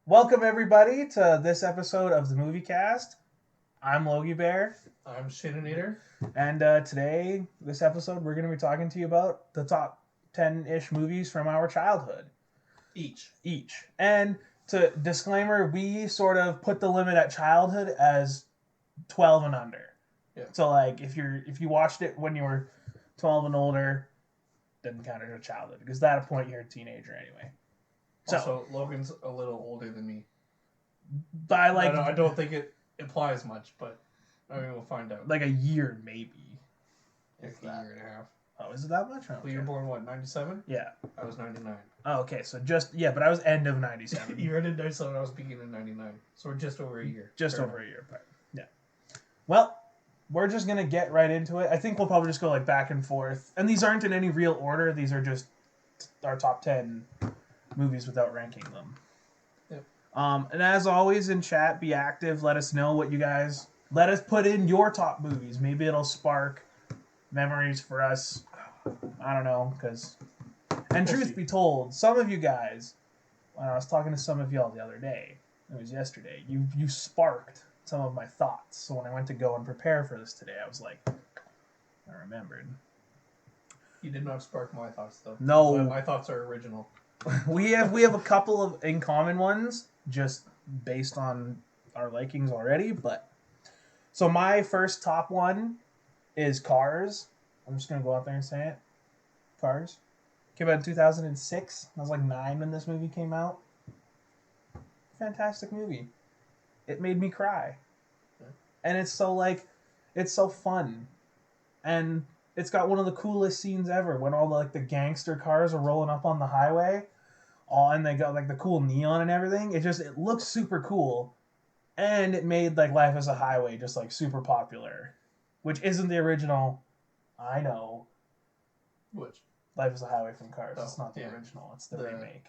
Welcome everybody to this episode of the Moviecast. I'm Logie Bear, I'm Shannon Eater. and today, this episode, we're going to be talking to you about the top 10-ish movies from our childhood. Each. And to disclaimer, we sort of put the limit at childhood as 12 and under. Yeah. So like if you watched it when you were 12 and older, doesn't count as a childhood because at that point you're a teenager anyway. So Also, Logan's a little older than me. by like I don't think it implies much, but I mean, we'll find out. like a year maybe. Like a year and a half. Oh, is it that much? Well, you were born what, 97? Yeah. I was 99. Oh, okay. So but I was end of 97. You were in 97, I was beginning in 99. So we're just over a year. Just over a year apart. Yeah. Well, we're just gonna get right into it. I think we'll probably just go like back and forth. And these aren't in any real order. These are just our top 10 movies without ranking them. Yep. And as always in chat, be active. Let us know what you guys. Let us put in your top movies. Maybe it'll spark memories for us. I don't know, because. And truth be told, some of you guys, when I was talking to some of y'all the other day, it was yesterday, you sparked some of my thoughts. So when I went to go and prepare for this today, I was like, I remembered. You did not spark my thoughts, though. No. My thoughts are original. We have a couple of in common ones, just based on our likings already. But so my first top one is Cars. I'm just gonna go out there and say it. Cars came out in 2006. I was like 9 when this movie came out. Fantastic movie. It made me cry, and it's so fun, and it's got one of the coolest scenes ever when all the gangster cars are rolling up on the highway. And they got like the cool neon and everything. It looks super cool, and it made like Life as a Highway just like super popular, which isn't the original. I know. Which? Life is a Highway from Cars. It's not the yeah. original. It's the remake.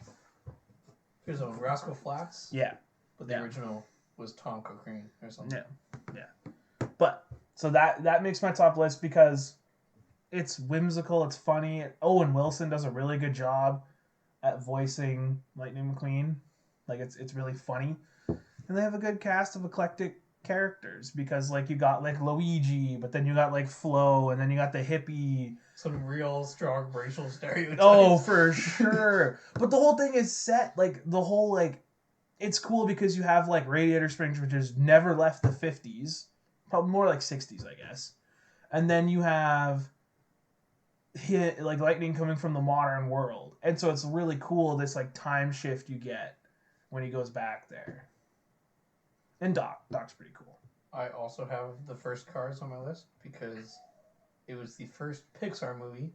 Here's a Rascal Flatts. Yeah. But the original was Tom Cochrane or something. Yeah. But so that makes my top list because it's whimsical. It's funny. Owen Wilson does a really good job at voicing Lightning McQueen. Like it's really funny, and they have a good cast of eclectic characters because like you got like Luigi, but then you got like Flo, and then you got the hippie. Some real strong racial stereotypes. Oh, for sure. But the whole thing is set like the whole like it's cool because you have like Radiator Springs, which has never left the 50s, probably more like 60s, I guess, and then you have like lightning coming from the modern world, and so it's really cool this like time shift you get when he goes back there. And Doc's pretty cool. I also have the first Cars on my list because it was the first Pixar movie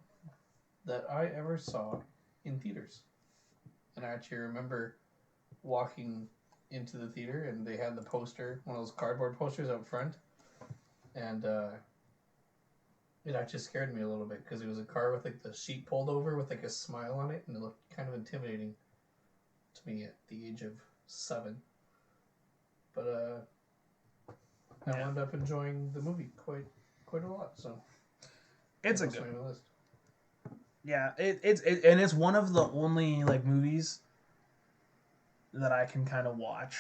that I ever saw in theaters. And I actually remember walking into the theater and they had the poster, one of those cardboard posters out front, and it actually scared me a little bit because it was a car with like the sheet pulled over with like a smile on it, and it looked kind of intimidating to me at the age of 7. But I wound up enjoying the movie quite a lot. So it's a good list. Yeah, it's one of the only like movies that I can kind of watch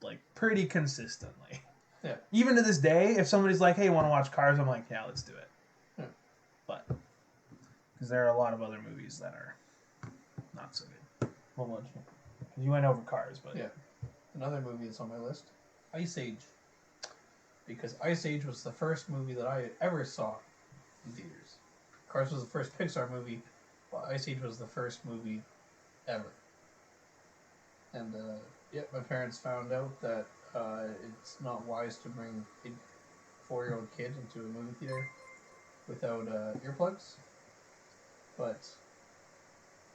like pretty consistently. Yeah. Even to this day, if somebody's like, "Hey, you want to watch Cars?" I'm like, "Yeah, let's do it." Yeah. But because there are a lot of other movies that are not so good. Well, because you went over Cars, but yeah, another movie that's on my list, Ice Age, because Ice Age was the first movie that I ever saw in theaters. Cars was the first Pixar movie, but Ice Age was the first movie ever. And my parents found out that it's not wise to bring a 4-year-old kid into a movie theater without earplugs, but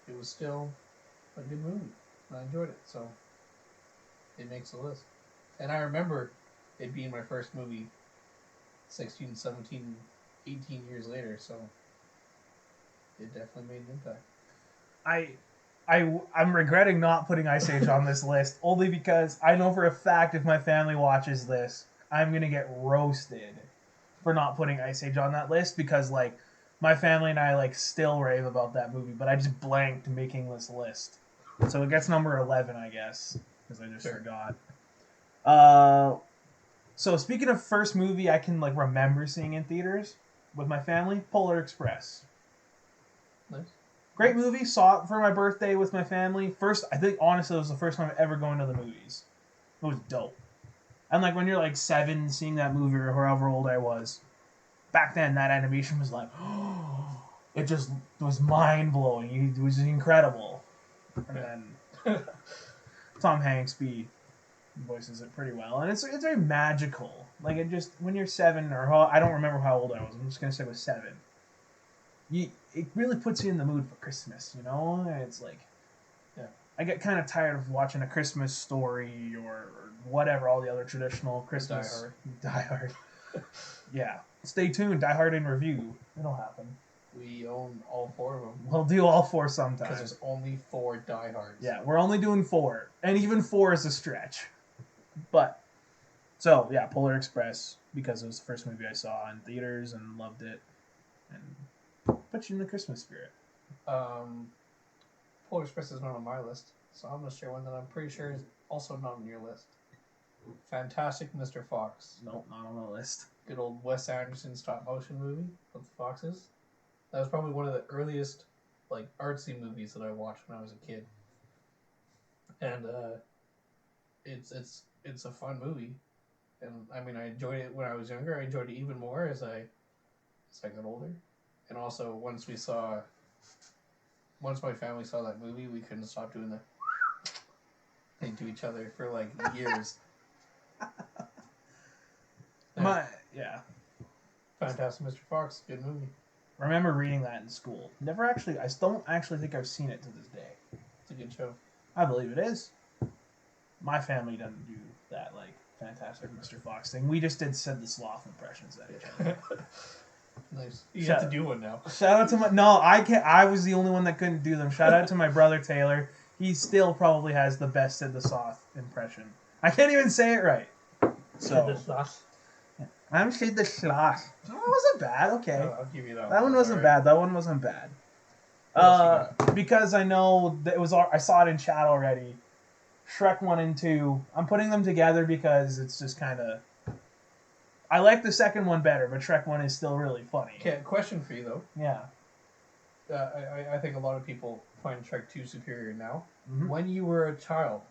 it was still a good movie. I enjoyed it, so it makes the list. And I remember it being my first movie 16, 17, 18 years later, so it definitely made an impact. I'm regretting not putting Ice Age on this list only because I know for a fact if my family watches this, I'm gonna get roasted for not putting Ice Age on that list because my family and I still rave about that movie, but I just blanked making this list. So it gets number 11, I guess, because I just Sure. forgot. So speaking of first movie I can like remember seeing in theaters with my family, Polar Express. Nice. Great movie. Saw it for my birthday with my family. First, I think honestly it was the first time ever going to the movies. It was dope. And like when you're like 7, seeing that movie or however old I was, back then that animation was like, it just was mind blowing. It was incredible. And then Tom Hanks voices it pretty well, and it's very magical. Like it just when you're 7 or I don't remember how old I was. I'm just gonna say it was 7. It really puts you in the mood for Christmas, you know. And it's like, yeah, I get kind of tired of watching A Christmas Story or whatever all the other traditional Christmas Die Hard. Yeah, stay tuned. Die Hard in review. It'll happen. We own all 4 of them. We'll do all 4 sometime. Because there's only 4 Die Hards. Yeah, we're only doing 4, and even 4 is a stretch. But so yeah, Polar Express, because it was the first movie I saw in theaters and loved it, and put you in the Christmas spirit. Polar Express is not on my list, so I'm gonna share one that I'm pretty sure is also not on your list. Fantastic Mr. Fox. Nope, not on the list. Good old Wes Anderson stop motion movie with the foxes. That was probably one of the earliest like artsy movies that I watched when I was a kid. And it's a fun movie. And I mean I enjoyed it when I was younger. I enjoyed it even more as I got older. And also once my family saw that movie, we couldn't stop doing the thing to each other for like years. Yeah. Fantastic Mr. Fox, good movie. Remember reading that in school. I don't actually think I've seen it to this day. It's a good show. I believe it is. My family doesn't do that like Fantastic Mr. Fox thing. We just did Sid the Sloth impressions at each other. Nice. You have to do one now. Shout out to I was the only one that couldn't do them. Shout out to my brother Taylor. He still probably has the best Sid the Sloth impression. I can't even say it right. So Sid the Sloth. I'm Sid the Sloth. That wasn't bad. Okay. Oh, I'll give you that. That one wasn't bad. That one wasn't bad. Because I know that I saw it in chat already. Shrek 1 and 2. I'm putting them together because it's just kind of. I like the second one better, but Shrek 1 is still really funny. Okay, question for you though. Yeah. I think a lot of people find Shrek 2 superior now. Mm-hmm. When you were a child,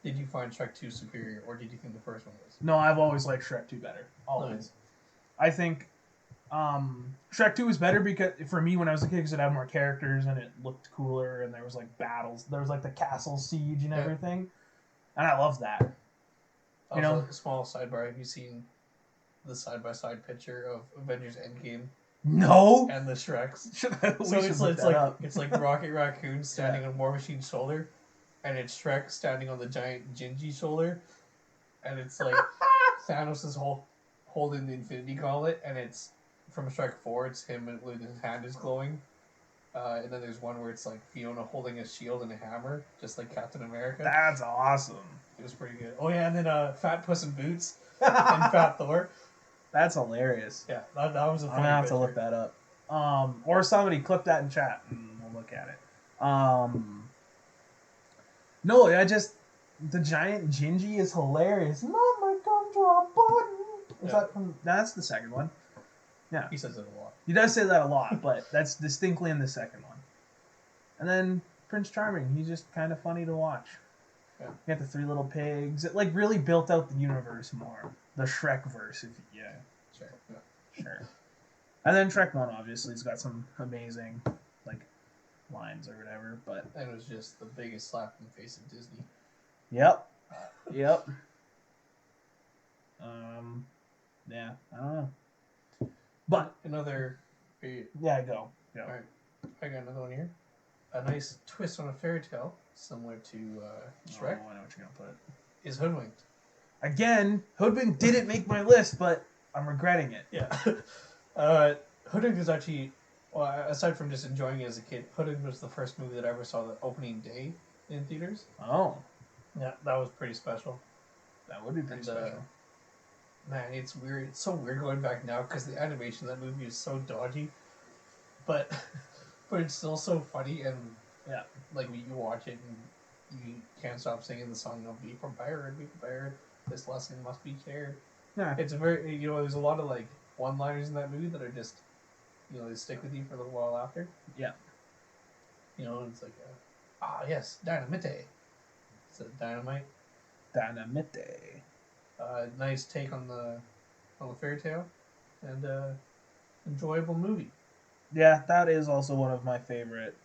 did you find Shrek 2 superior, or did you think the first one was? No, I've always liked Shrek 2 better. Always. Nice. I think Shrek 2 was better because for me when I was a kid because it had more characters and it looked cooler and there was like battles. There was like the castle siege and everything. And I loved that. Also, you know, a small sidebar. Have you seen the side-by-side picture of Avengers Endgame? No. And the Shreks. So it's like Rocket Raccoon standing on War Machine's shoulder, and it's Shrek standing on the giant Gingy shoulder, and it's like Thanos is holding the Infinity Gauntlet, and it's from Shrek 4. It's him with his hand is glowing, and then there's one where it's like Fiona holding a shield and a hammer, just like Captain America. That's awesome. It was pretty good. Oh yeah, and then Fat Puss in Boots and Fat Thor. That's hilarious. Yeah, that was a funny I'm gonna have picture. to look that up. Or somebody clip that in chat and we'll look at it. No, the giant Gingy is hilarious. Mama, come to a button. That's the second one. Yeah. He says it a lot. He does say that a lot, but that's distinctly in the second one. And then Prince Charming, he's just kind of funny to watch. Yeah. You got the 3 little pigs. It like really built out the universe more. The Shrek verse, Sure. Yeah. Sure. And then Shrek 1 obviously has got some amazing like lines or whatever, but And it was just the biggest slap in the face of Disney. Yep. Yeah, I don't know. But another yeah, go. Yeah. Alright. I got another one here. A nice twist on a fairy tale, similar to Shrek. Oh, I know what you're gonna put. Is Hoodwinked. Again, Hoodwinked didn't make my list, but I'm regretting it. Yeah. Hoodwinked is actually, well, aside from just enjoying it as a kid, Hoodwinked was the first movie that I ever saw the opening day in theaters. Oh. Yeah, that was pretty special. That would be pretty special. Man, it's weird. It's so weird going back now because the animation of that movie is so dodgy, but it's still so funny. And Yeah. Like you watch it and you can't stop singing the song. Be prepared, be prepared. This lesson must be shared. Yeah. It's a very there's a lot of like one-liners in that movie that are just they stick with you for a little while after. Yeah. It's like yes, dynamite. It's a dynamite. Dynamite. Nice take on the fairy tale, and enjoyable movie. Yeah, that is also one of my favorite.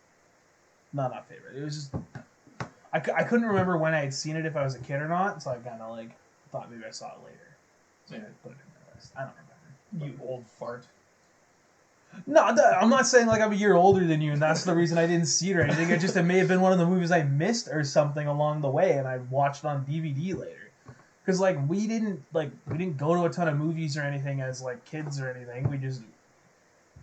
No, not favorite. It was just I couldn't remember when I had seen it, if I was a kid or not, so I kind of like thought maybe I saw it later. So I put it in my list. I don't remember. You old fart. No, I'm not saying like I'm a year older than you, and that's the reason I didn't see it or anything. It may have been one of the movies I missed or something along the way, and I watched it on DVD later. Because like we didn't go to a ton of movies or anything as like kids or anything. We just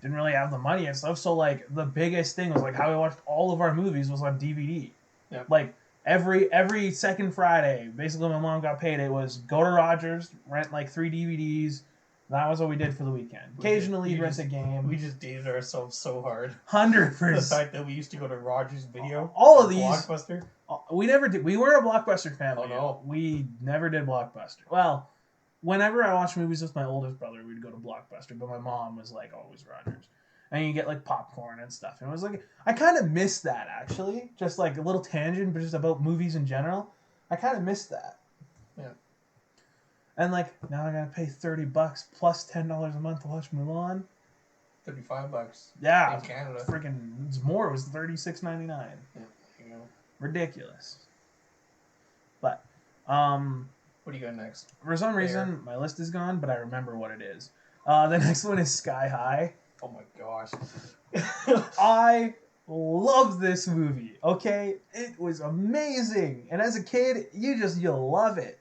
didn't really have the money and stuff. So like the biggest thing was like how we watched all of our movies was on DVD. Yep. Like every second Friday, basically my mom got paid. It was go to Rogers, rent like 3 DVDs. That was what we did for the weekend. Occasionally rent a game. We just dated ourselves so hard. 100%. The fact that we used to go to Rogers Video. All of these. Blockbuster. We never did. We were a Blockbuster family. Oh no. We never did Blockbuster. Well, whenever I watched movies with my oldest brother, we'd go to Blockbuster, but my mom was like always Rogers. And you get like popcorn and stuff. And it was like, I kind of missed that actually. Just like a little tangent, but just about movies in general. I kind of missed that. Yeah. And like, now I gotta pay $30 plus $10 a month to watch Mulan. $35. Yeah. In Canada. Freaking, it's more. It was $36.99. Yeah. Ridiculous. But, what do you got next? For some reason, my list is gone, but I remember what it is. The next one is Sky High. Oh my gosh. I love this movie, okay? It was amazing. And as a kid, you'll love it.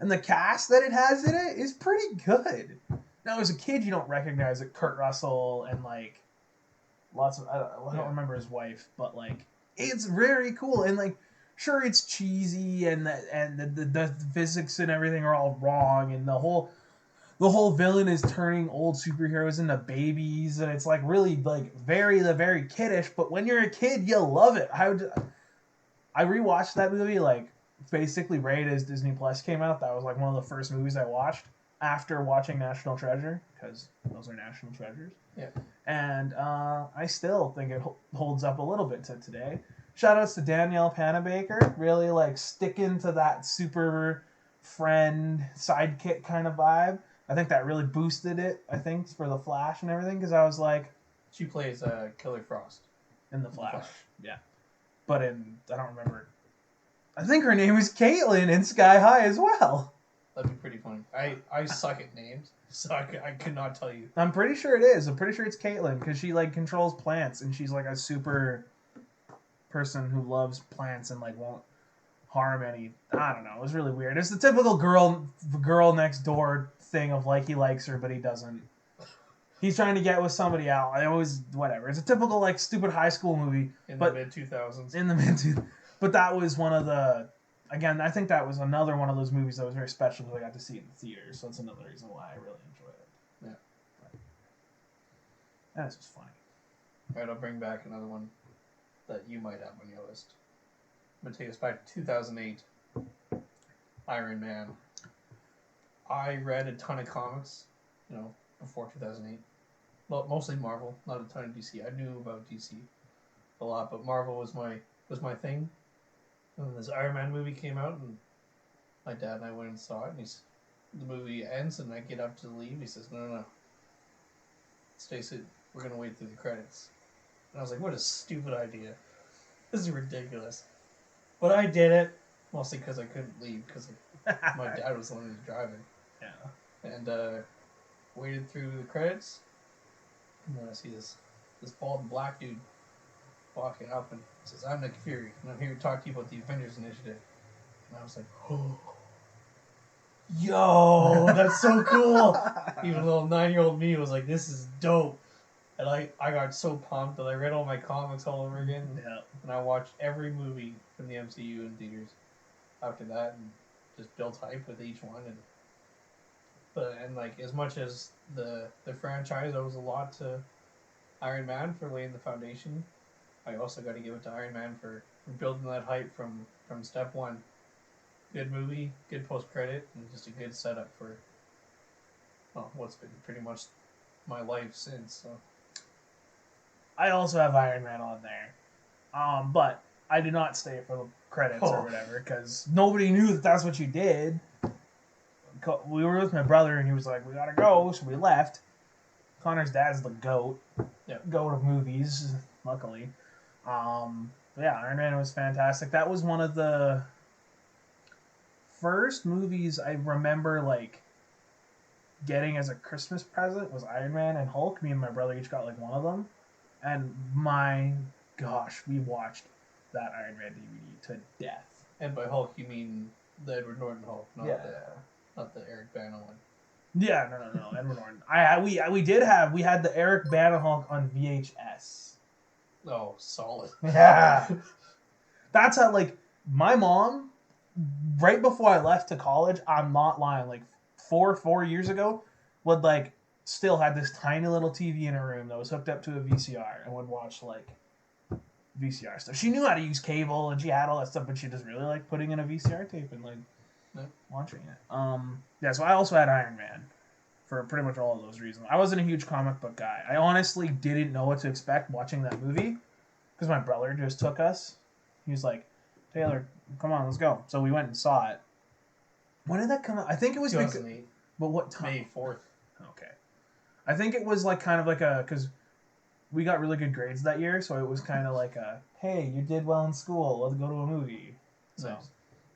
And the cast that it has in it is pretty good. Now, as a kid, you don't recognize it. Kurt Russell and, like, lots of... I don't remember his wife, but, like, it's very cool. And, like, sure, it's cheesy, and the physics and everything are all wrong, and the whole villain is turning old superheroes into babies, and it's like really like very kiddish. But when you're a kid, you love it. I rewatched that movie like basically right as Disney Plus came out. That was like one of the first movies I watched after watching National Treasure, because those are national treasures. Yeah. And I still think it holds up a little bit to today. Shout outs to Danielle Panabaker, really like sticking to that super friend sidekick kind of vibe. I think that really boosted it, I think, for the Flash and everything, because I was like... She plays Killer Frost. In the Flash, yeah. But I don't remember... I think her name is Caitlin in Sky High as well. That'd be pretty funny. I suck at names, so I could not tell you. I'm pretty sure it is. I'm pretty sure it's Caitlin, because she, like, controls plants, and she's, like, a super person who loves plants and, like, won't harm any... I don't know. It was really weird. It's the typical girl next door thing of, like, he likes her, but he doesn't. He's trying to get with somebody else. I always... Whatever. It's a typical, like, stupid high school movie. In the mid-2000s. In the mid-2000s. But that was one of the... Again, I think that was another one of those movies that was very special because I got to see it in the theater, so that's another reason why I really enjoyed it. Yeah. And it's just funny. Alright, I'll bring back another one that you might have on your list. I'm going to take us back to 2008. Iron Man. I read a ton of comics, before 2008. Well, mostly Marvel, not a ton of DC. I knew about DC a lot, but Marvel was my thing. And then this Iron Man movie came out, and my dad and I went and saw it, and the movie ends, and I get up to leave. He says, No. Stacey, we're going to wait through the credits. And I was like, what a stupid idea. This is ridiculous. But I did it, mostly because I couldn't leave, because my dad was the one who was driving. Yeah. And waited through the credits, and then I see this bald black dude walking up and says, I'm Nick Fury, and I'm here to talk to you about the Avengers Initiative. And I was like, oh, yo, that's so cool. Even little 9-year-old me was like, this is dope. And I got so pumped that I read all my comics all over again. Yeah. And I watched every movie from the MCU in theaters after that, and just built hype with each one. And like, as much as the franchise owes a lot to Iron Man for laying the foundation I also got to give it to Iron Man for building that hype from step one. Good movie, good post credit, and just a good setup for what's been pretty much my life since. So. I also have Iron Man on there, but I did not stay for the credits or whatever because nobody knew that that's what you did. We were with my brother and he was like, "We gotta go," so we left. Connor's dad's the goat. Yeah. Goat of movies, luckily. Yeah, Iron Man was fantastic. That was one of the first movies I remember like getting as a Christmas present was Iron Man and Hulk. Me and my brother each got like one of them, and my gosh, we watched that Iron Man DVD to death. And by Hulk, you mean the Edward Norton Hulk, not the Eric Bana one. Yeah, no, Edward Norton. We had the Eric Bana Hulk on VHS. Oh, solid. Yeah. That's how, like, my mom, right before I left to college, I'm not lying, like, four years ago, would, like, still had this tiny little TV in her room that was hooked up to a VCR and would watch, like, VCR stuff. She knew how to use cable and she had all that stuff, but she just really liked putting in a VCR tape and, like, watching it. Yeah, so I also had Iron Man for pretty much all of those reasons. I wasn't a huge comic book guy. I honestly didn't know what to expect watching that movie because my brother just took us. He was like, "Taylor, come on, let's go." So we went and saw it. When did that come out? I think it was 2008. But what time? May 4th. Okay. I think it was like kind of like a because we got really good grades that year, so it was kind of like a, "Hey, you did well in school. Let's go to a movie." So, nice.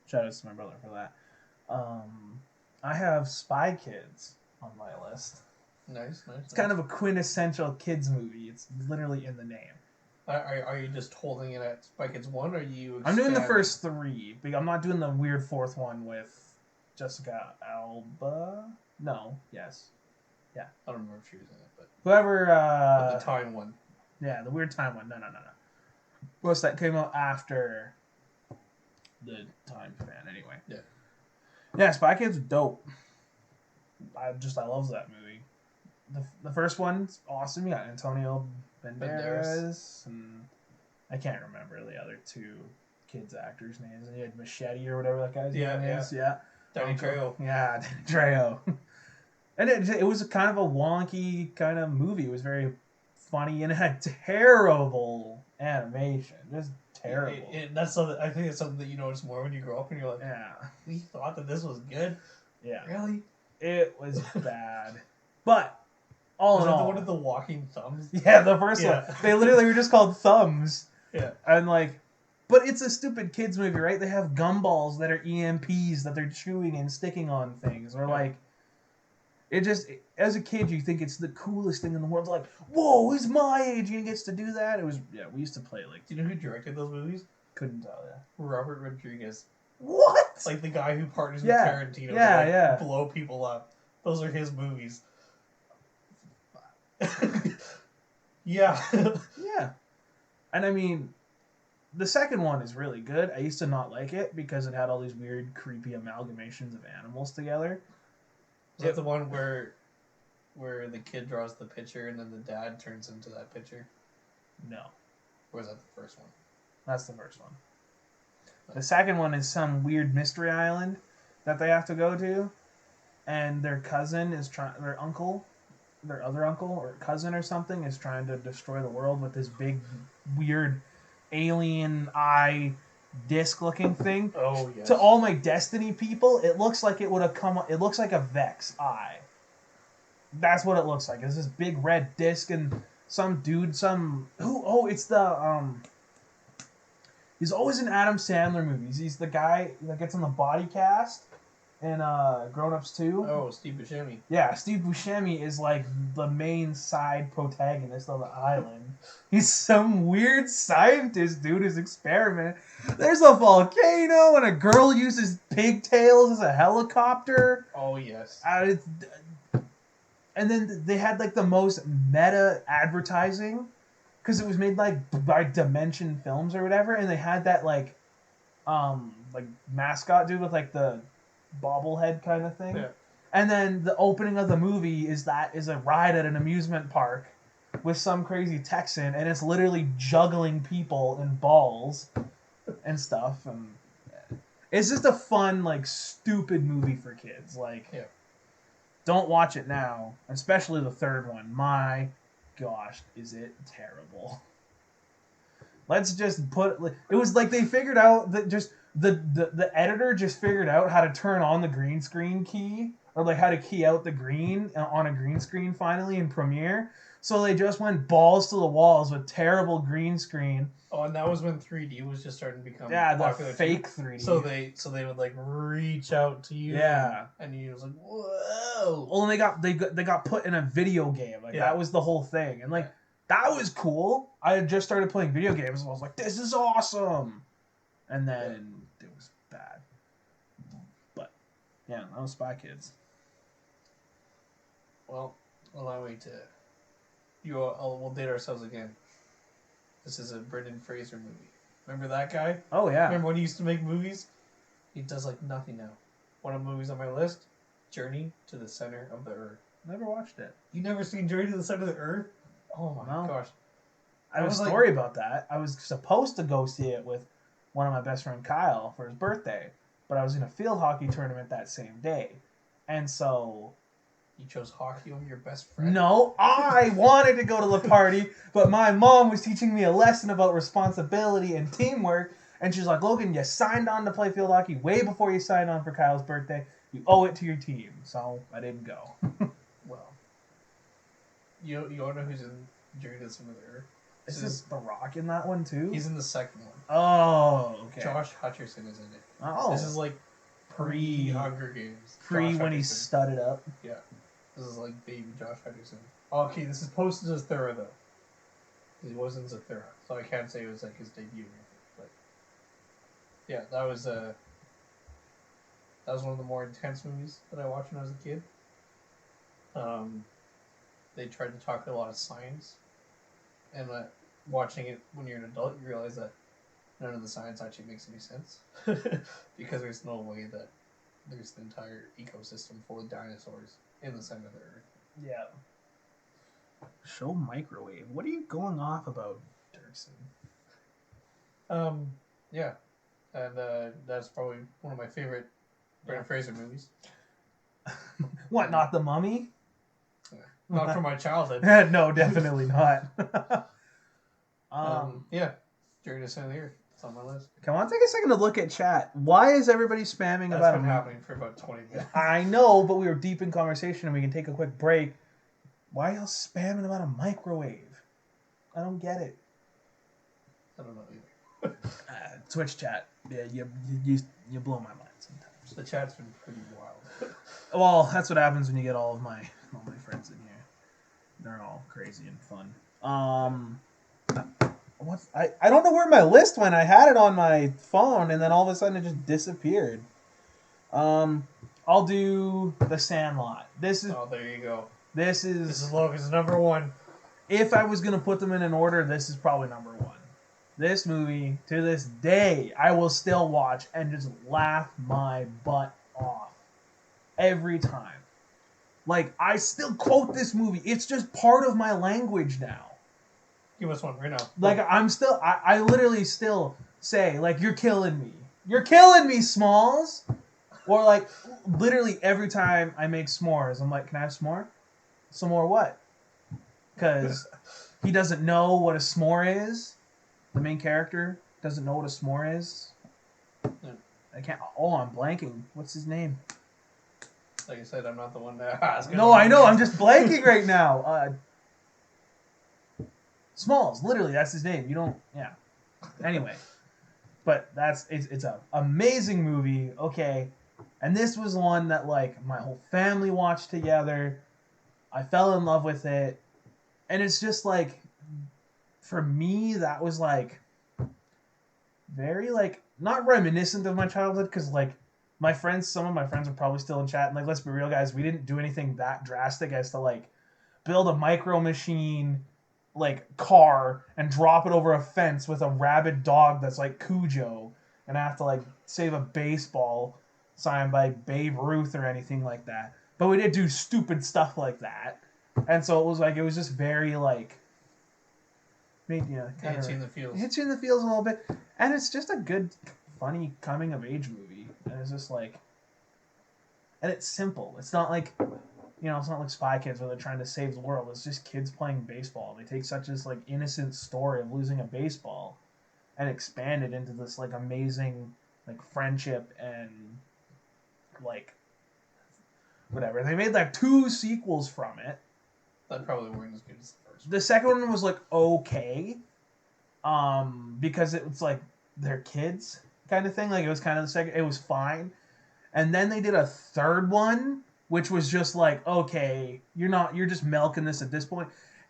Shout out to my brother for that. I have Spy Kids on my list. Nice. It's kind of a quintessential kids movie. It's literally in the name. Are you just holding it at Spy Kids 1, or are you... I'm doing the first 3. I'm not doing the weird 4th one with Jessica Alba. No. Yes. Yeah. I don't remember if she was in it, but... Whoever... the time one. Yeah, the weird time one. No. Plus, that came out after the time span, anyway. Yeah. Yeah, Spy Kids are dope. I love that movie. The first one's awesome. You got Antonio Banderas, and I can't remember the other 2 kids actors' names. And you had Machete or whatever that guy's name is. Yeah. Danny Trejo. Yeah, Danny Trejo. And it was a kind of a wonky kind of movie. It was very funny and it had terrible animation. Just terrible. That's something. I think it's something that you notice more when you grow up and you're like, yeah, we thought that this was good. Yeah, really, it was bad. But all in all, one of the walking thumbs. Yeah, the first one. They literally were just called thumbs. Yeah, and like, but it's a stupid kids movie, right? They have gumballs that are EMPs that they're chewing and sticking on things, or like. It just, as a kid, you think it's the coolest thing in the world. Like, whoa, he's my age and he gets to do that. It was, we used to play like. Do you know who directed those movies? Couldn't tell you. Robert Rodriguez. What? Like the guy who partners with Tarantino to blow people up. Those are his movies. Yeah. Yeah. And I mean, the second one is really good. I used to not like it because it had all these weird, creepy amalgamations of animals together. Is that the one where the kid draws the picture and then the dad turns into that picture? No. Or is that the first one? That's the first one. The second one is some weird mystery island that they have to go to, and their cousin is their other uncle or cousin or something is trying to destroy the world with this big, weird, alien eye disc-looking thing. Oh, yes. To all my Destiny people, it looks like it would have come. It looks like a Vex eye. That's what it looks like. It's this big red disc, and some dude, it's the He's always in Adam Sandler movies. He's the guy that gets on the body cast in Grown Ups 2. Oh, Steve Buscemi. Yeah, Steve Buscemi is like the main side protagonist of the island. He's some weird scientist dude who's experimenting. There's a volcano and a girl uses pigtails as a helicopter. Oh, yes. And then they had like the most meta advertising because it was made like by Dimension Films or whatever, and they had that like mascot dude with like the bobblehead kind of thing. Yeah. And then the opening of the movie is a ride at an amusement park with some crazy Texan, and it's literally juggling people in balls and stuff. And it's just a fun, like, stupid movie for kids. Like, Yeah. don't watch it now, especially the third one. My gosh, is it terrible. Let's just put... It was like they figured out that just... The editor just figured out how to turn on the green screen key, or like how to key out the green on a green screen finally in Premiere. So they just went balls to the walls with terrible green screen. Oh, and that was when 3D was just starting to become the popular fake too. 3D. So they would like reach out to you. Yeah. And you was like, whoa. Well, and they got put in a video game. Like that was the whole thing, and like that was cool. I had just started playing video games, and I was like, this is awesome. And then it was bad. But yeah, that was Spy Kids. Well, allow me to. We'll date ourselves again. This is a Brendan Fraser movie. Remember that guy? Oh yeah. Remember when he used to make movies? He does like nothing now. One of the movies on my list, Journey to the Center of the Earth. Never watched it. You never seen Journey to the Center of the Earth? Oh my gosh. I have a story about that. I was supposed to go see it with one of my best friend Kyle for his birthday, but I was in a field hockey tournament that same day, and so. You chose hockey over your best friend? No, I wanted to go to the party, but my mom was teaching me a lesson about responsibility and teamwork, and she's like, Logan, you signed on to play field hockey way before you signed on for Kyle's birthday. You owe it to your team. So I didn't go. Well, you want to know who's in Journey to the Center of the Earth? Is this The Rock in that one too? He's in the second one. Oh, okay. Josh Hutcherson is in it. Oh. This is like pre-Hunger Games. Pre when he studded up. Yeah. This is like baby Josh Hutcherson. Okay, this is posted as Zathura though. He wasn't Zathura, so I can't say it was like his debut or anything. But yeah, that was one of the more intense movies that I watched when I was a kid. They tried to talk a lot of science, and watching it when you're an adult, you realize that none of the science actually makes any sense because there's no way that there's an entire ecosystem full of dinosaurs in the center of the Earth. Yeah. Show microwave. What are you going off about, Dirksen? Yeah, and that's probably one of my favorite Brendan Fraser movies. What? Not The Mummy? Not from my childhood. No, definitely not. Yeah, Journey to the Center of the Earth. It's on my list. Okay, I want to take a second to look at chat. Why is everybody spamming That's about been happening for about 20 minutes. I know, but we were deep in conversation and we can take a quick break. Why are y'all spamming about a microwave? I don't get it. I don't know either. Twitch chat. Yeah, you blow my mind sometimes. The chat's been pretty wild. Well, that's what happens when you get all my friends in here. They're all crazy and fun. I don't know where my list went. I had it on my phone, and then all of a sudden it just disappeared. I'll do The Sandlot. This is. Oh, there you go. This is Logan's number one. If I was gonna put them in an order, this is probably number one. This movie, to this day, I will still watch and just laugh my butt off every time. Like, I still quote this movie. It's just part of my language now. Give us one right now. Like, I literally still say, like, you're killing me. You're killing me, Smalls! Or, like, literally every time I make s'mores, I'm like, can I have s'more? S'more what? Because he doesn't know what a s'more is. The main character doesn't know what a s'more is. Yeah. I can't... Oh, I'm blanking. What's his name? Like I said, I'm not the one to ask. No, I know. I'm just blanking right now. Smalls. Literally, that's his name. You don't... Yeah. Anyway. But it's an amazing movie. Okay. And this was one that, like, my whole family watched together. I fell in love with it. And it's just, like... For me, that was, like... Very, like... Not reminiscent of my childhood, because, like... Some of my friends are probably still in chat, and, like, let's be real, guys, we didn't do anything that drastic as to, like, build a micro machine, like, car and drop it over a fence with a rabid dog that's like Cujo, and I have to, like, save a baseball signed by Babe Ruth or anything like that. But we did do stupid stuff like that. And so it was just very, like, made you It kind hits of you in the feels. hits you in the feels a little bit, and it's just a good, funny coming of age movie. And it's just like, and it's simple. It's not like, it's not like Spy Kids where they're trying to save the world. It's just kids playing baseball. They take such this like innocent story of losing a baseball, and expand it into this like amazing like friendship and like whatever. They made like 2 sequels from it. That probably weren't as good as the first. The second one was like okay, because it was like they're kids kind of thing. Like it was kind of the second. It was fine, and then they did a third one, which was just like okay, you're just milking this at this point,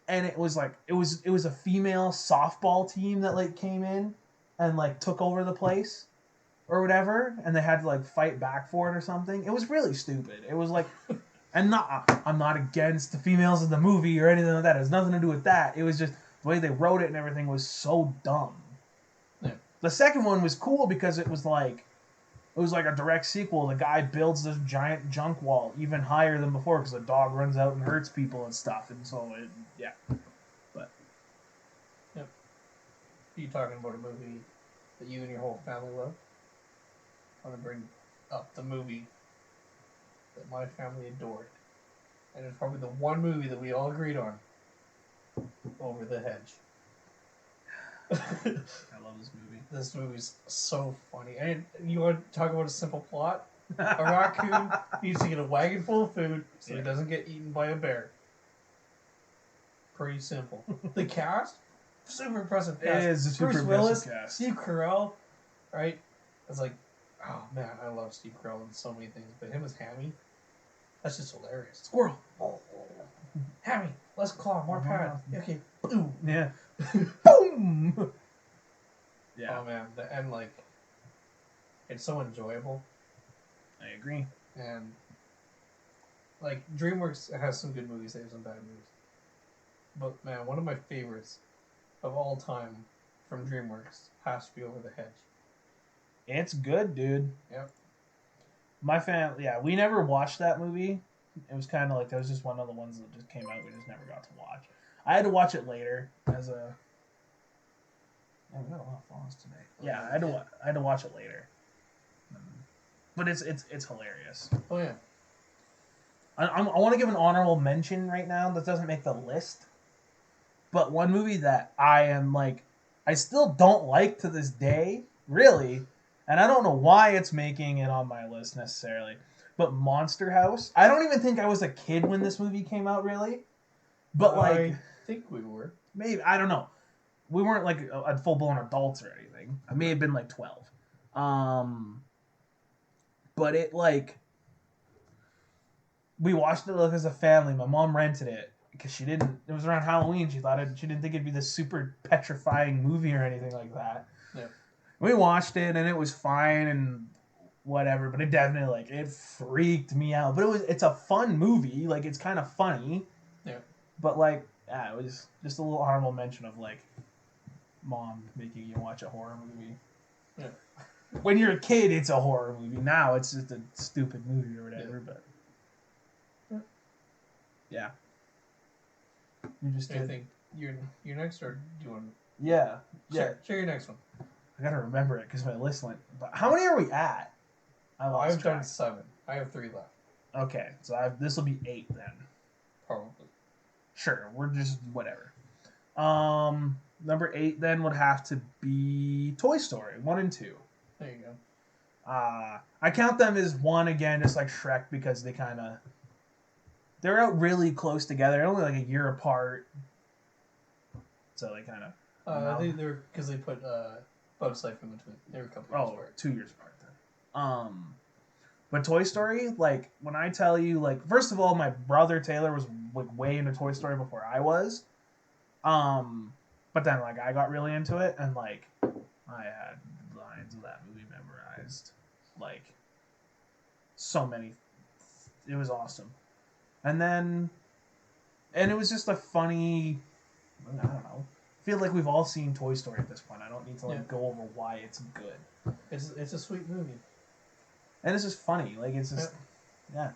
and it was like it was a female softball team that like came in and like took over the place or whatever, and they had to like fight back for it or something. It was really stupid. It was like, and I'm not against the females in the movie or anything like that. It has nothing to do with that. It was just the way they wrote it and everything was so dumb. Yeah. The second one was cool because it was like a direct sequel. The guy builds this giant junk wall even higher than before because the dog runs out and hurts people and stuff. And so yeah. But yep. Are you talking about a movie that you and your whole family love? I'm gonna bring up the movie that my family adored, and it's probably the one movie that we all agreed on. Over the Hedge. I love this movie. This movie's so funny. And you want to talk about a simple plot? A raccoon needs to get a wagon full of food so he doesn't get eaten by a bear. Pretty simple. The cast, super impressive cast. It is a super Bruce impressive Willis, cast. Steve Carell, right? It's like, oh man, I love Steve Carell in so many things, but him as Hammy, that's just hilarious. Squirrel. Hammy, less claw, more pad. Okay. Boom. Yeah. Boom. Yeah. Oh man, and like, it's so enjoyable. I agree. And like, DreamWorks has some good movies. They have some bad movies. But man, one of my favorites of all time from DreamWorks has to be Over the Hedge. It's good, dude. Yep. My family, yeah, we never watched that movie. It was kind of like that was just one of the ones that just came out. We just never got to watch. I had to watch it later as a. Yeah, we got a lot of phones today. Yeah, I had to watch it later. But it's hilarious. Oh yeah. I want to give an honorable mention right now that doesn't make the list. But one movie that I still don't like to this day, really, and I don't know why it's making it on my list necessarily. But Monster House. I don't even think I was a kid when this movie came out, really. But I think we were. Maybe, I don't know. We weren't like a full blown adults or anything. I may have been like 12. But it we watched it as a family. My mom rented it because it was around Halloween. She didn't think it'd be this super petrifying movie or anything like that. Yeah. We watched it and it was fine and whatever, but it definitely it freaked me out. But it's a fun movie. Like it's kind of funny. Yeah. But it was just a little honorable mention of mom making you watch a horror movie. Yeah. When you're a kid, it's a horror movie. Now it's just a stupid movie or whatever. Yeah. But yeah. You just I think you're next, or do you want? Yeah. Share your next one. I gotta remember it because my list went. But how many are we at? I've done 7. I have 3 left. Okay, so this will be 8 then. Probably. Sure, we're just whatever. Number 8 then would have to be Toy Story 1 and 2. There you go. I count them as one again, just like Shrek, because they're out really close together. They're only like a year apart, so they kind of. They're because they put Bugs Life in between. They were a couple years apart. 2 years apart then. But Toy Story, when I tell you, first of all, my brother Taylor was way into Toy Story before I was. But then I got really into it, and I had lines of that movie memorized, so many. It was awesome, and it was just a funny. I don't know. I feel like we've all seen Toy Story at this point. I don't need to go over why it's good. It's a sweet movie. And it's just funny. It's just, yeah.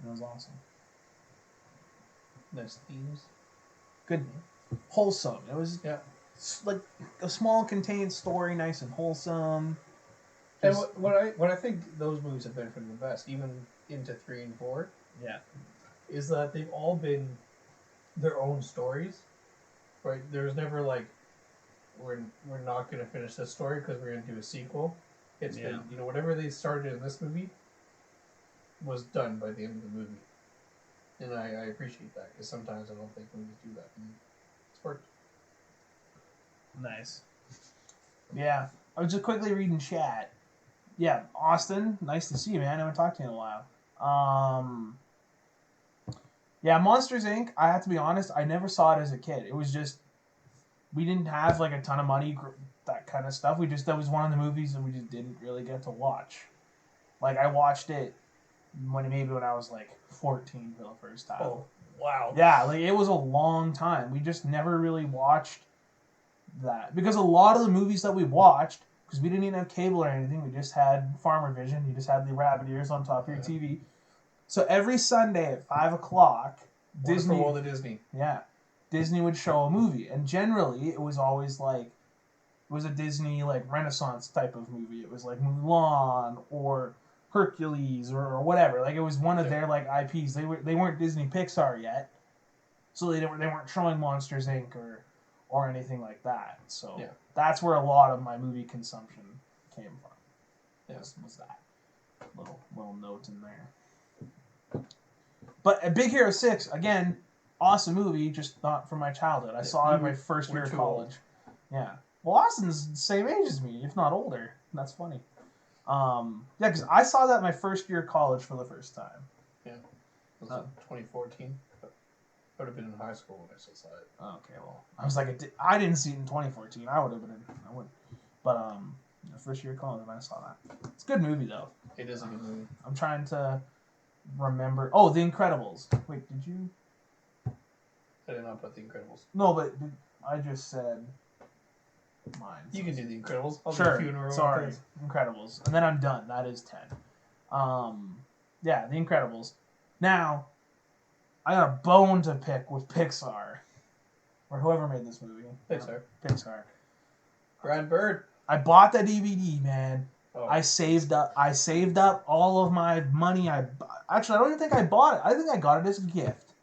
It was awesome. Nice themes. Good. Wholesome. It was, like a small contained story, nice and wholesome. And Just, what I think those movies have been from the best, even into 3 and 4, yeah, is that they've all been their own stories. Right? There's never like we're not going to finish this story because we're going to do a sequel. It's been whatever they started in this movie was done by the end of the movie, and I appreciate that because sometimes I don't think movies do that. And it's worked. nice. Yeah, I was just quickly reading chat. Yeah, Austin, nice to see you, man. I haven't talked to you in a while. Yeah, Monsters Inc. I have to be honest, I never saw it as a kid. It was just we didn't have like a ton of money, that kind of stuff. That was one of the movies that we just didn't really get to watch. Like I watched it when I was like 14 for the first time. Oh wow! Yeah, like it was a long time. We just never really watched that because a lot of the movies that we watched, because we didn't even have cable or anything, we just had Farmer Vision. You just had the rabbit ears on top of your TV. So every Sunday at 5:00, Disney. World of Disney. Yeah, Disney would show a movie, and generally it was always like it was a Disney like Renaissance type of movie. It was like Mulan or Hercules or whatever. Like it was one of their like IPs. They weren't Disney Pixar yet, so they weren't showing Monsters Inc. or anything like that. So that's where a lot of my movie consumption came from. Was that little note in there. But Big Hero 6 again, awesome movie, just not from my childhood. I saw it my first year of college. Yeah. Well, Austin's the same age as me, if not older. That's funny. Yeah, because I saw that my first year of college for the first time. Yeah. It was in 2014. I would have been in high school when I still saw it. Okay, well, I was like, I didn't see it in 2014. I would have been in, I would, but first year of college when I saw that. It's a good movie though. It is a good movie. I'm trying to remember. Oh, The Incredibles. Wait, did you? I did not put The Incredibles. No, but I just said mine. You can do The Incredibles. I'll sure. do a few in a row. Sorry, Incredibles, and then I'm done. That is 10. Yeah, The Incredibles. Now, I got a bone to pick with Pixar, or whoever made this movie. Pixar. Brad Bird. I bought the DVD, man. Oh. I saved up all of my money. Actually, I don't even think I bought it. I think I got it as a gift.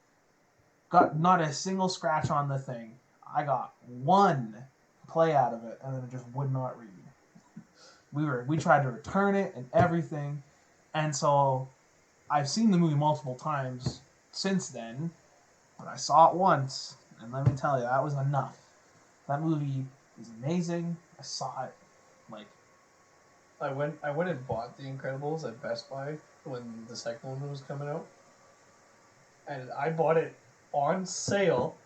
Got not a single scratch on the thing. I got one play out of it, and then it just would not read. We tried to return it and everything, and so I've seen the movie multiple times since then, but I saw it once, and let me tell you, that was enough. That movie is amazing. I saw it like. I went and bought The Incredibles at Best Buy when the second one was coming out, and I bought it on sale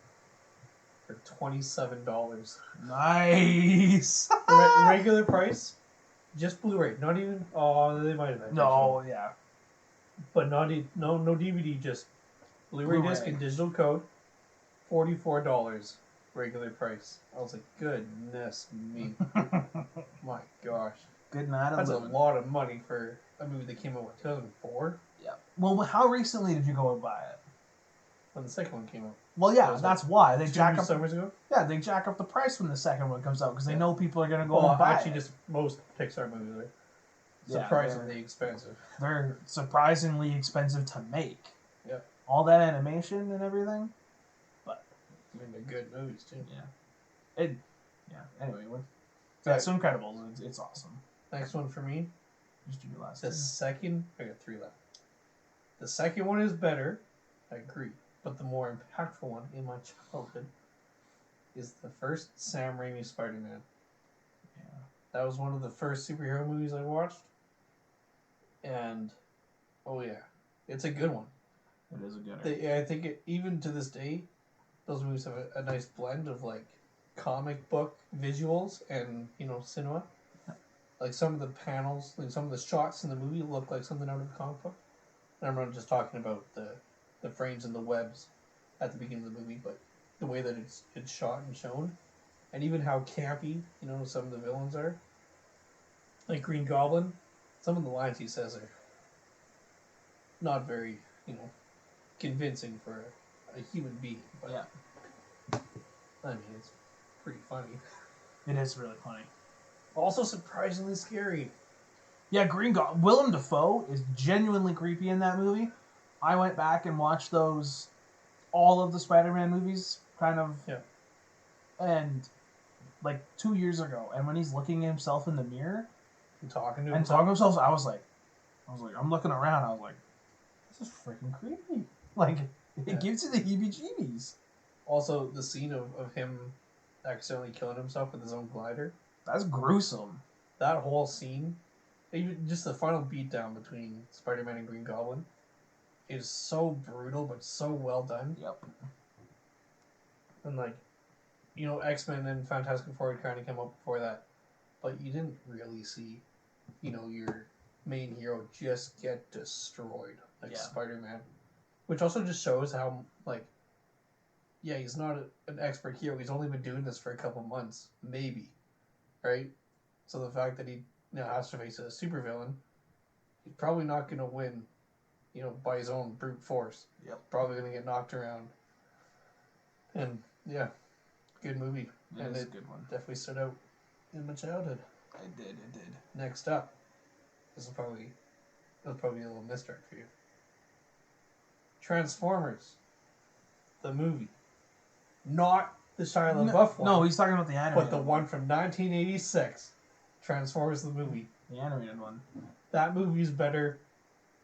for $27. Nice. Regular price, just Blu-ray. Not even. Oh, they might have had. No, yeah. But no DVD. Just Blu-ray disc and digital code. $44 regular price. I was like, goodness me, my gosh. Good night. That's a lot of money for a movie that came out in 2004. Yeah. Well, how recently did you go and buy it? When the second one came out. Well, yeah, that's why they jack up. Summers ago. Yeah, they jack up the price when the second one comes out because they know people are gonna go and buy it. Just most Pixar movies are surprisingly expensive. They're surprisingly expensive to make. Yeah. All that animation and everything, but I mean, they're good movies too. Yeah. Anyway, it's Incredibles. It's awesome. Next one for me. Just do your last. Second, I got 3 left. The second one is better. I agree. But the more impactful one in my childhood is the first Sam Raimi Spider-Man. Yeah. That was one of the first superhero movies I watched. And, oh yeah, it's a good one. It is a good one. I think even to this day, those movies have a nice blend of like comic book visuals and, cinema. Like some of the panels, like some of the shots in the movie look like something out of a comic book. And I'm not just talking about the frames and the webs at the beginning of the movie, but the way that it's shot and shown, and even how campy some of the villains are. Like Green Goblin, some of the lines he says are not very convincing for a human being. But, yeah. I mean, it's pretty funny. It is really funny. Also surprisingly scary. Yeah, Green Goblin. Willem Dafoe is genuinely creepy in that movie. I went back and watched all of the Spider-Man movies, kind of, Yeah. and like 2 years ago. And when he's looking at himself in the mirror And talking to and talking to himself, I was like, I'm looking around. I was like, this is freaking creepy. Like, it gives you the heebie-jeebies. Also, the scene of him accidentally killing himself with his own glider. That's gruesome. That whole scene, even just the final beatdown between Spider-Man and Green Goblin, is so brutal but so well done. Yep. And like, you know, X-Men and Fantastic Four kind of came up before that, but you didn't really see, you know, your main hero just get destroyed like Spider-Man, which also just shows how like, yeah, he's not an expert hero. He's only been doing this for a couple months, maybe, right? So the fact that he now has to face a supervillain, he's probably not going to win, you know, by his own brute force. Yep. Probably going to get knocked around. And yeah, good movie. It is a good one. Definitely stood out in my childhood. It did. Next up, this was probably a little misdirect for you. Transformers, the movie, not the Shia LaBeouf one. No, he's talking about the animated. But the one from 1986, Transformers the movie. The animated one. That movie is better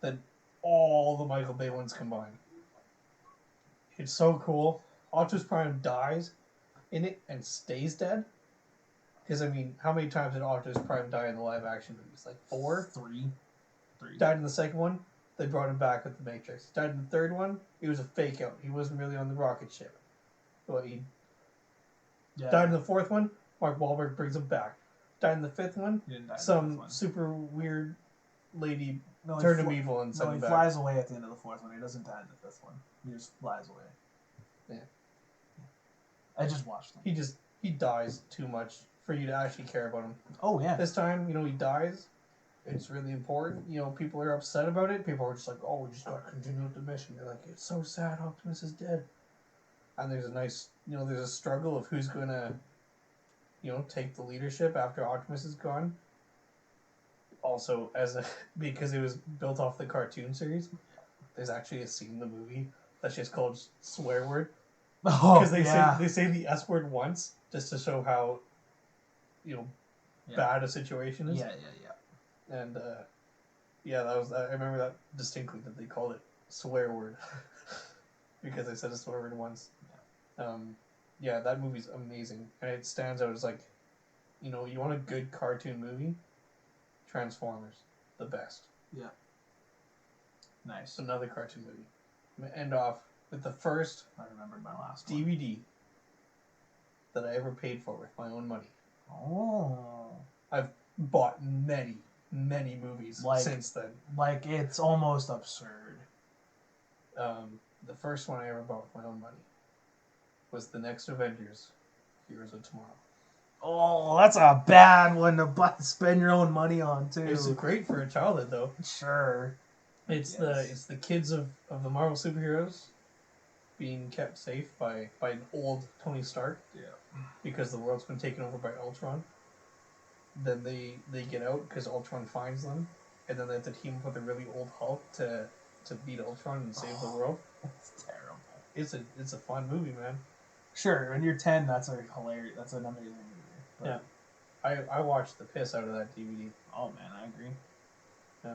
than all the Michael Bay ones combined. It's so cool. Optimus Prime dies in it and stays dead. Because, I mean, how many times did Optimus Prime die in the live action movies? Like 4? 3. Died in the second one. They brought him back with the Matrix. Died in the third one. It was a fake out. He wasn't really on the rocket ship. But he died in the fourth one. Mark Wahlberg brings him back. Died in the fifth one. Some super weird lady turned him evil and sent him back. He flies away at the end of the fourth one. He doesn't die in the fifth one. He just flies away. Yeah. I just watched him. He dies too much for you to actually care about him. Oh, yeah. This time, you know, he dies. It's really important. You know, people are upset about it. People are just like, oh, we just got to continue with the mission. They're like, it's so sad Optimus is dead. And there's a nice, you know, there's a struggle of who's going to, you know, take the leadership after Optimus is gone. Also, because it was built off the cartoon series, there's actually a scene in the movie that's just called swear word. Because they say the S word once just to show how, you know, bad a situation is. Yeah. And I remember that distinctly, that they called it swear word because they said a swear word once. That movie's amazing, and it stands out as like, you know, you want a good cartoon movie, Transformers, the best. Yeah. Nice. Another cartoon movie. I'm gonna end off with the first I remembered my last DVD that I ever paid for with my own money. Oh. I've bought many movies since then. Like, it's almost absurd. The first one I ever bought with my own money was the next Avengers, Heroes of Tomorrow. Oh, that's a bad one to spend your own money on, too. It's great for a childhood, though. Sure. It's the kids of the Marvel superheroes being kept safe by an old Tony Stark. Yeah. Because the world's been taken over by Ultron. Then they get out because Ultron finds them, and then they have to team up with a really old Hulk to beat Ultron and save the world. It's terrible. It's a fun movie, man. Sure, when you're 10, that's an amazing movie. But I watched the piss out of that DVD. Oh man, I agree. Yeah.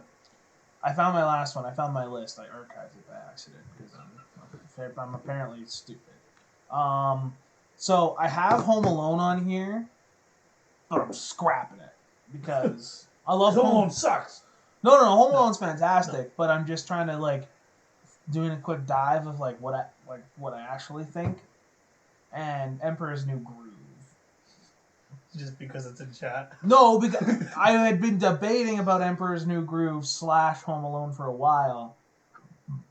I found my last one. I found my list. I archived it by accident because I'm apparently stupid. So I have Home Alone on here, but I'm scrapping it because I love Home Alone sucks. No, Home Alone's fantastic, but I'm just trying to like doing a quick dive of what I actually think. And Emperor's New Groove. Just because it's in chat? No, because I had been debating about Emperor's New Groove / Home Alone for a while.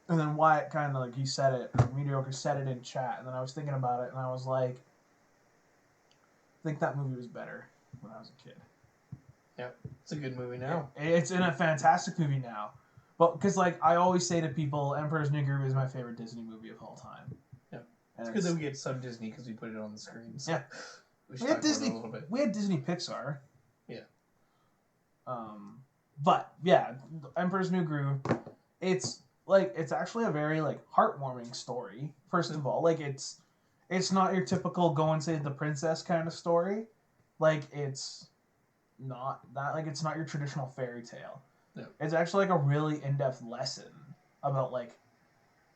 And then Wyatt kind of he said it, Mediocre said it in chat, and then I was thinking about it, and I was like, I think that movie was better when I was a kid. Yeah, it's a good movie now. It's in a fantastic movie now. But, because I always say to people, Emperor's New Groove is my favorite Disney movie of all time. Yeah. It's good that we get some Disney because we put it on the screens. Yeah. We We should had talk about it Disney. a little bit. We had Disney Pixar. Yeah. But yeah, Emperor's New Groove. It's actually a very like heartwarming story. First of all, like it's not your typical go and save the princess kind of story. Like it's not that like it's not your traditional fairy tale. No. It's actually like a really in-depth lesson about like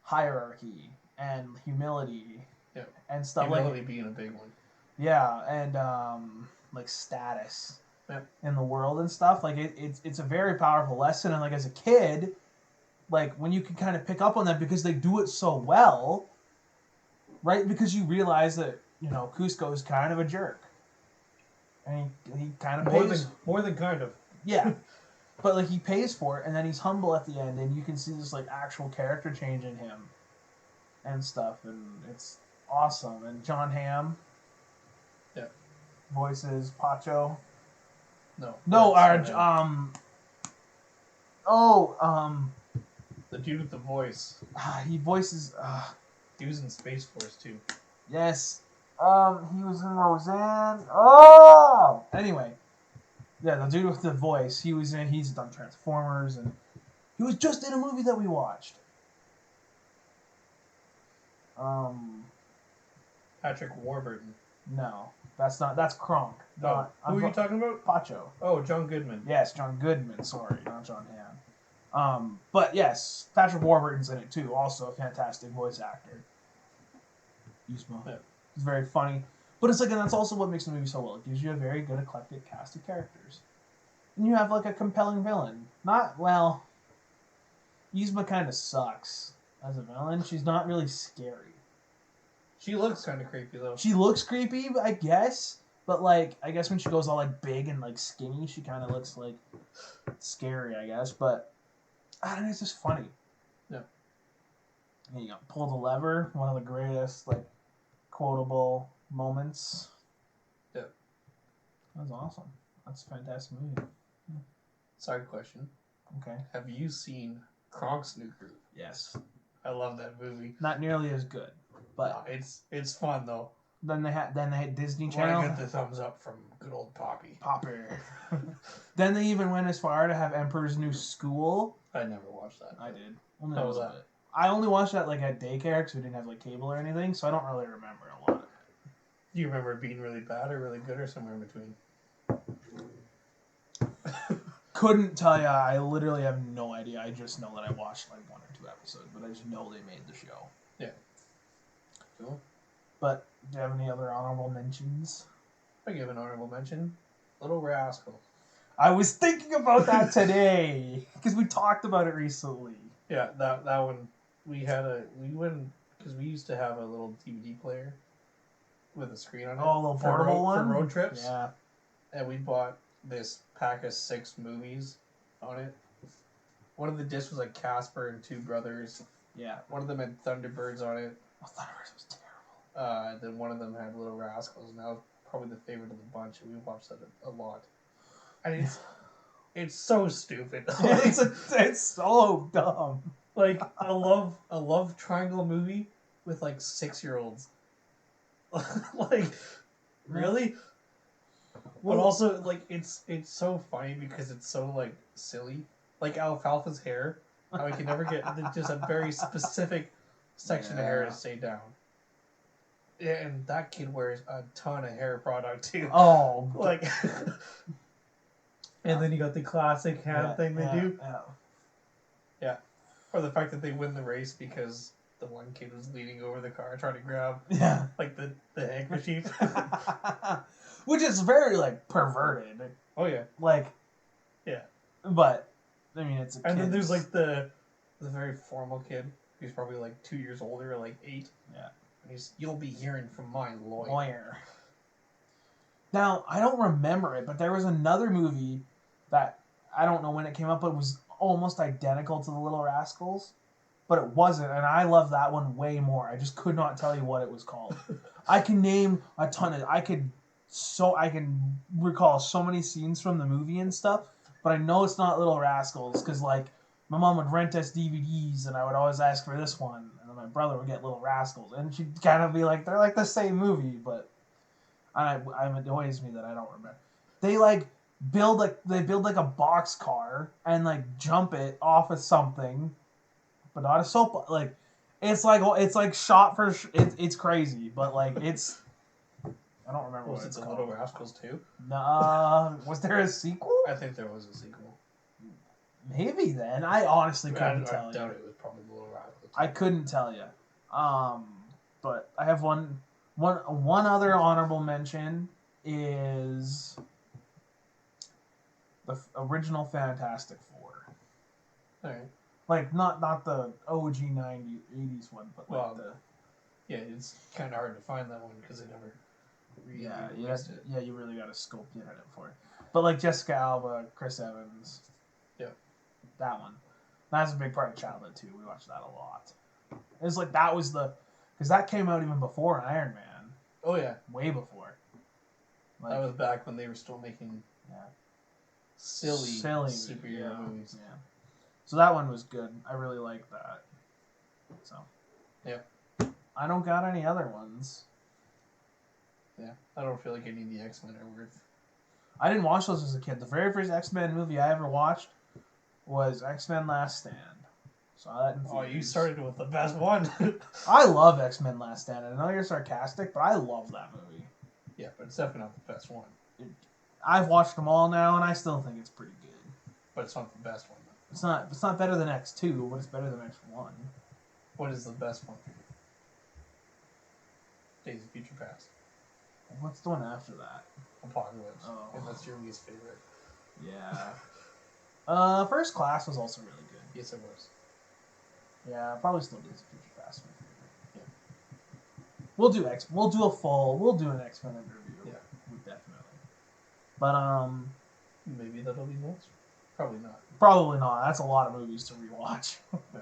hierarchy and humility. Yeah. And stuff Humility being a big one. Yeah, and like status in the world and stuff. Like it's a very powerful lesson, and like as a kid, like when you can kind of pick up on that because they do it so well, right? Because you realize that Cusco is kind of a jerk, and he kind of more than kind of yeah, but like he pays for it, and then he's humble at the end, and you can see this like actual character change in him, and stuff, and it's awesome. And John Hamm, voices Pacho. No, the dude with the voice. He voices. He was in Space Force too. Yes. He was in Roseanne. Oh. Anyway, yeah, the dude with the voice. He's done Transformers, and he was just in a movie that we watched. Patrick Warburton. No, that's not. That's Kronk. No. Who are you talking about? Pacho. Oh, John Goodman. Yes, John Goodman. Sorry, not John Hamm. But yes, Patrick Warburton's in it too. Also a fantastic voice actor. Yzma. Yeah. It's very funny. But it's like, and that's also what makes the movie so well. It gives you a very good eclectic cast of characters. And you have like a compelling villain. Yzma kind of sucks as a villain. She's not really scary. She looks kind of creepy though. She looks creepy, I guess. But like, I guess when she goes all like big and like skinny, she kind of looks like scary, I guess. But I don't know, it's just funny. Yeah. And you pull the lever, one of the greatest like quotable moments. Yeah. That was awesome. That's a fantastic movie. Yeah. Side question. Okay. Have you seen Kronk's New Groove? Yes. I love that movie. Not nearly as good, but it's fun though. Then they had Disney Channel. I get the thumbs up from good old Poppy. Popper. Then they even went as far to have Emperor's New School. I never watched that. I did. How was that? I only watched that like at daycare because we didn't have like cable or anything, so I don't really remember a lot of it. Do you remember it being really bad or really good or somewhere in between? Couldn't tell you. I literally have no idea. I just know that I watched like 1 or 2 episodes, but I just know they made the show. Yeah. Cool. But do you have any other honorable mentions? I give an honorable mention. Little Rascal. I was thinking about that today because we talked about it recently. Yeah, that one we went because we used to have a little DVD player with a screen on it. Oh, a little portable one for road trips. Yeah. And we bought this pack of 6 movies on it. One of the discs was like Casper and Two Brothers. Yeah. One of them had Thunderbirds on it. Oh, Thunderbirds was terrible. Then one of them had Little Rascals, and that was probably the favorite of the bunch, and we watched that a lot. And it's so stupid. It's so dumb. Like a love triangle movie with like 6-year-olds. Like really? But also like it's so funny because it's so like silly. Like Alfalfa's hair, how he can never get just a very specific section of hair to stay down. Yeah, and that kid wears a ton of hair product too. Oh, like. And then you got the classic hand thing they do. Yeah. Or the fact that they win the race because the one kid was leaning over the car trying to grab like the handkerchief. Which is very like perverted. Oh yeah. Like yeah. But I mean it's a And then there's like the very formal kid who's probably like 2 years older, like 8. Yeah. And you'll be hearing from my lawyer. Now, I don't remember it, but there was another movie that I don't know when it came up, but it was almost identical to The Little Rascals, but it wasn't, and I love that one way more. I just could not tell you what it was called. I can name a ton of. I can recall so many scenes from the movie and stuff, but I know it's not Little Rascals because like my mom would rent us DVDs, and I would always ask for this one, and then my brother would get Little Rascals, and she'd kind of be like, they're like the same movie, but. It annoys me that I don't remember. They like build like a box car and like jump it off of something, but not a soap. Like it's like shot for. It's crazy, but like it's. I don't remember Was what it it's the called. Little Rascals too? Nah, was there a sequel? I think there was a sequel. Maybe then. I honestly couldn't I tell doubt you. it was probably the Little Rascals. I couldn't tell you. But I have one other honorable mention is the original Fantastic Four. All right. Like not the OG 90s, 80s one, but like the yeah, it's kind of hard to find that one because they never released it. Yeah, you really got to scope the internet for it. But like Jessica Alba, Chris Evans, yeah, that one. That's a big part of childhood too. We watched that a lot. It's like that was because that came out even before Iron Man. Oh yeah, way before. Like, that was back when they were still making silly superhero movies. Yeah. So that one was good. I really liked that. So yeah, I don't got any other ones. Yeah, I don't feel like any of the X-Men are worth. I didn't watch those as a kid. The very first X-Men movie I ever watched was X-Men Last Stand. Saw that in theaters. Oh, you started with the best one. I love X-Men Last Stand. I know you're sarcastic, but I love that movie. Yeah, but it's definitely not the best one. I've watched them all now, and I still think it's pretty good. But it's not the best one. It's not better than X2, but it's better than X1. What is the best one? Days of Future Past. What's the one after that? Apocalypse. Oh. And that's your least favorite. Yeah. First Class was also really good. Yes, it was. Yeah, probably still Days of Future Past my favorite. Yeah. We'll do an X-Men review. Yeah. Definitely. But maybe that'll be next. Probably not. Probably not. That's a lot of movies to rewatch. Yeah.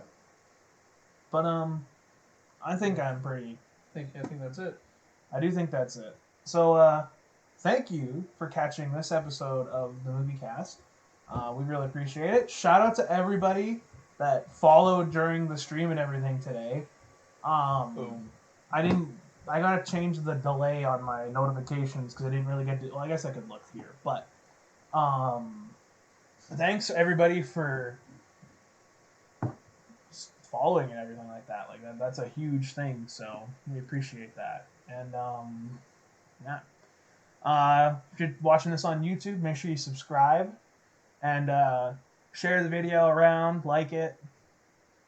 But I think I'm pretty. I think that's it. I do think that's it. So thank you for catching this episode of the Moviecast. We really appreciate it. Shout out to everybody that followed during the stream and everything today. Boom. I gotta change the delay on my notifications because I didn't really get to. Well, I guess I could look here, but thanks everybody for following and everything like that. Like that's a huge thing. So we appreciate that. And yeah. If you're watching this on YouTube, make sure you subscribe and share the video around, like it,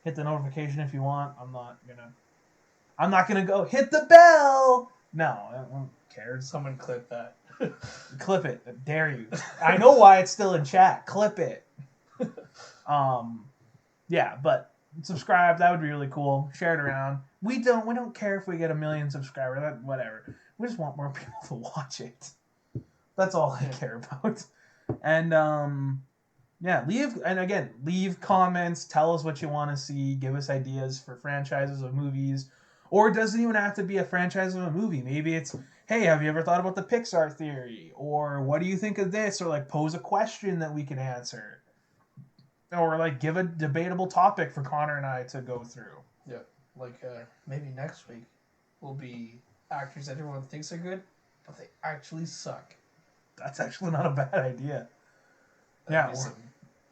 hit the notification if you want. I'm not gonna go hit the bell. No, I don't care. Someone clip that. Clip it. I dare you. I know why it's still in chat. Clip it. Yeah, but subscribe. That would be really cool. Share it around. We don't care if we get 1 million subscribers. Whatever. We just want more people to watch it. That's all I care about. And yeah, leave comments. Tell us what you want to see. Give us ideas for franchises of movies. Or it doesn't even have to be a franchise of a movie. Maybe it's, hey, have you ever thought about the Pixar theory? Or what do you think of this? Or like pose a question that we can answer. Or like give a debatable topic for Connor and I to go through. Yeah, like maybe next week will be actors that everyone thinks are good, but they actually suck. That's actually not a bad idea. There'll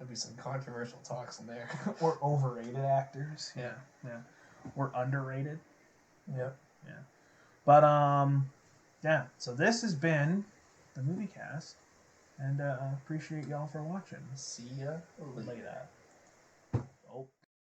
be some controversial talks in there. Or overrated actors. Yeah. Or underrated. Yep. Yeah. But yeah. So this has been the Moviecast, and appreciate y'all for watching. See ya later.